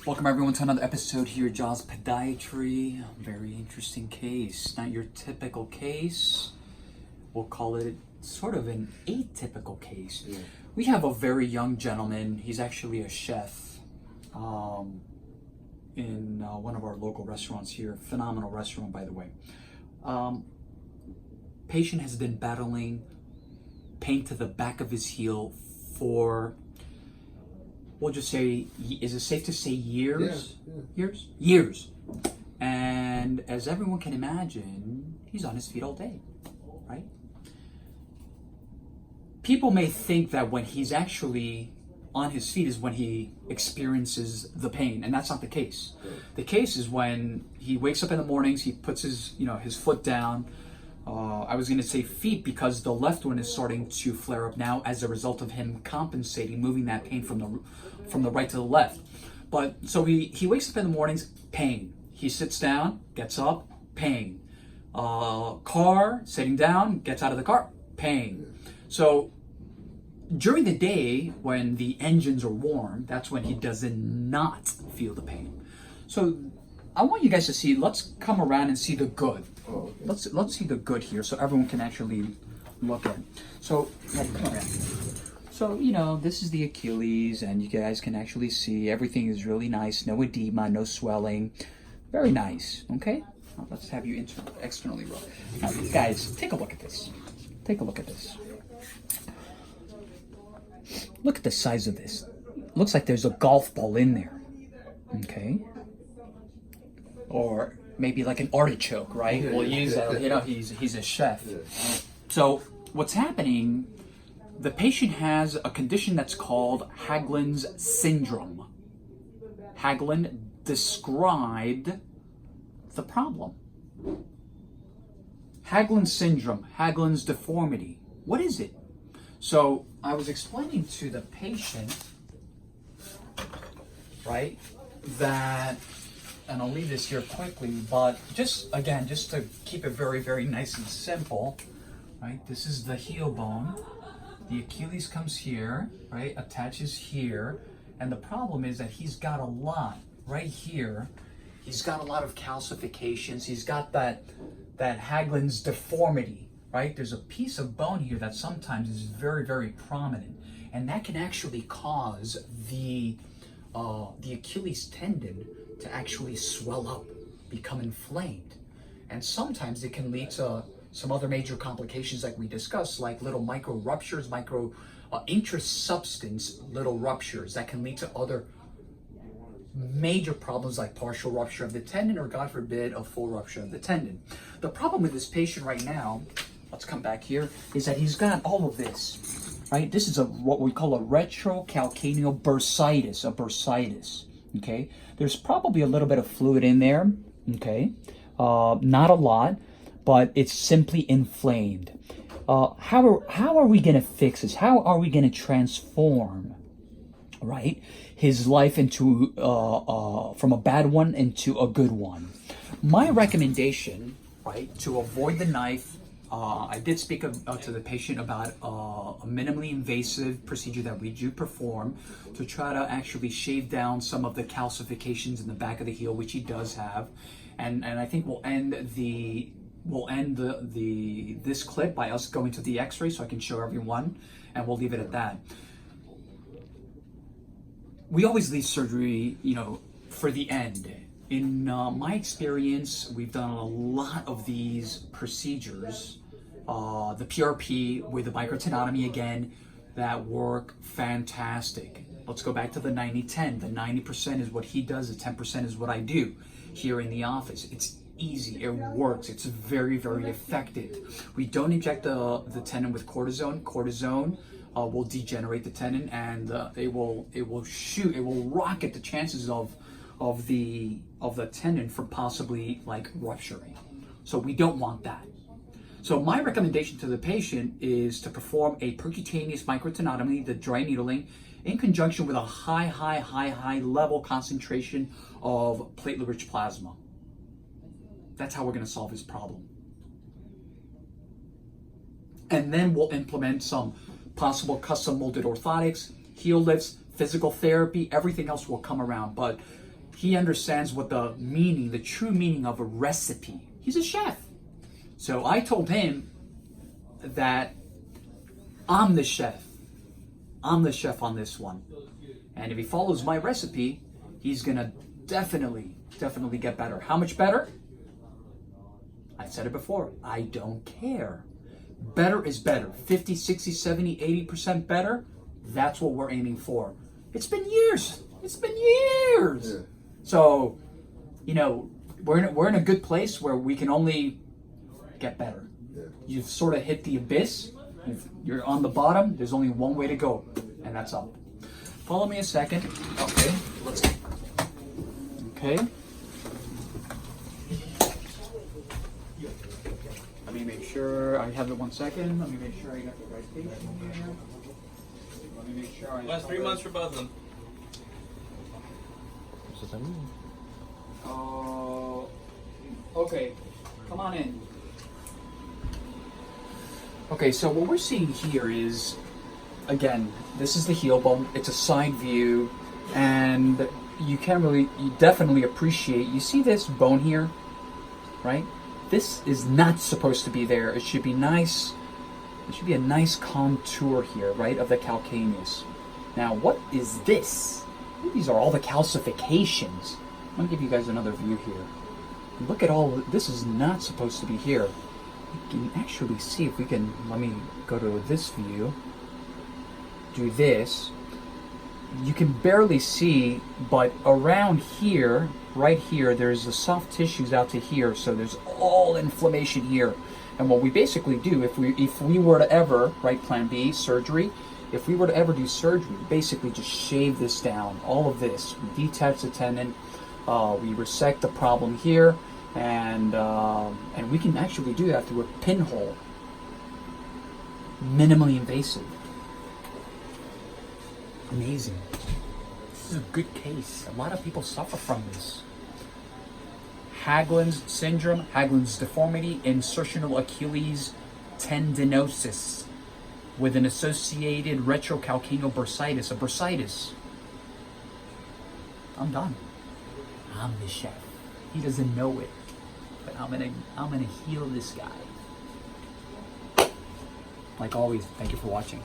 Welcome everyone to another episode here, Jaws Podiatry. Very interesting case. Not your typical case. We'll call it sort of an atypical case. Yeah. We have a very young gentleman. He's actually a chef in one of our local restaurants here. Phenomenal restaurant, by the way. Patient has been battling pain to the back of his heel for, we'll just say, is it safe to say years? Yeah. Years. And as everyone can imagine, he's on his feet all day, right? People may think that when he's actually on his feet is when he experiences the pain, and that's not the case. Right. The case is when he wakes up in the mornings, he puts his foot down. I was going to say feet because the left one is starting to flare up now as a result of him compensating, moving that pain from the right to the left. But so he wakes up in the mornings, pain. He sits down, gets up, pain. Car, sitting down, gets out of the car, pain. So during the day when the engines are warm, that's when he does not feel the pain. So I want you guys to see, let's come around and see the good. Oh, okay. Let's see the good here so everyone can actually look at it. So, come around. So, this is the Achilles, and you guys can actually see everything is really nice. No edema, no swelling. Very nice, okay? Now, let's have you externally roll. Now, guys, take a look at this. Take a look at this. Look at the size of this. Looks like there's a golf ball in there, okay? Or maybe like an artichoke, right? We'll use he's a chef. So what's happening, the patient has a condition that's called Haglund's syndrome. Haglund described the problem. Haglund's syndrome, Haglund's deformity. What is it? So I was explaining to the patient, right, that, and I'll leave this here quickly, but just to keep it very, very nice and simple, right? This is the heel bone. The Achilles comes here, right? Attaches here. And the problem is that he's got a lot right here. He's got a lot of calcifications. He's got that Haglund's deformity, right? There's a piece of bone here that sometimes is very, very prominent. And that can actually cause the Achilles tendon to actually swell up, become inflamed. And sometimes it can lead to some other major complications like we discussed, like little micro ruptures, intrasubstance little ruptures that can lead to other major problems like partial rupture of the tendon or, God forbid, a full rupture of the tendon. The problem with this patient right now, let's come back here, is that he's got all of this, right? This is what we call a retrocalcaneal bursitis, a bursitis. Okay, there's probably a little bit of fluid in there, okay, not a lot, but it's simply inflamed. How are we going to fix this? How are we going to transform, right, his life into, from a bad one into a good one? My recommendation, right, to avoid the knife, I did speak to the patient about a minimally invasive procedure that we do perform to try to actually shave down some of the calcifications in the back of the heel, which he does have, and I think we'll end this clip by us going to the X-ray so I can show everyone, and we'll leave it at that. We always leave surgery, for the end. In my experience, we've done a lot of these procedures, the PRP with the microtenotomy again, that work fantastic. Let's go back to the 90-10. The 90% is what he does, the 10% is what I do here in the office. It's easy, it works, it's very, very effective. We don't inject the tendon with cortisone. Cortisone will degenerate the tendon, and it will rocket the chances of the tendon from possibly like rupturing. So we don't want that. So my recommendation to the patient is to perform a percutaneous microtenotomy, the dry needling, in conjunction with a high level concentration of platelet-rich plasma. That's how we're going to solve his problem. And then we'll implement some possible custom molded orthotics, heel lifts, physical therapy, everything else will come around. But he understands what the true meaning of a recipe. He's a chef. So I told him that I'm the chef. I'm the chef on this one. And if he follows my recipe, he's gonna definitely get better. How much better? I said it before, I don't care. Better is better. 50, 60, 70, 80% better. That's what we're aiming for. It's been years. Yeah. So, you know, we're in a good place where we can only get better. Yeah. You've sort of hit the abyss. You're on the bottom. There's only one way to go, and that's up. Follow me a second. Okay, let's go. Okay. Let me make sure I have it 1 second. Let me make sure I got the right patient here. Let me make sure I last 3 months for both of them. Oh, okay. Come on in. Okay, so what we're seeing here is, again, this is the heel bone. It's a side view, and you definitely appreciate, you see this bone here, right? This is not supposed to be there. It should be nice. It should be a nice contour here, right, of the calcaneus. Now, what is this? These are all the calcifications. I'm gonna give you guys another view here. Look at all, this is not supposed to be here. You can actually see if we can, let me go to this view, do this. You can barely see, but around here, right here, there's the soft tissues out to here, so there's all inflammation here. And what we basically do, if we were to ever, right, plan B, surgery, if we were to ever do surgery, we basically just shave this down, all of this. We detach the tendon, we resect the problem here, and we can actually do that through a pinhole. Minimally invasive. Amazing. This is a good case. A lot of people suffer from this. Haglund's syndrome, Haglund's deformity, insertional Achilles tendinosis with an associated retrocalcaneal bursitis, a bursitis. I'm done. I'm the chef. He doesn't know it, but I'm gonna heal this guy. Like always, thank you for watching.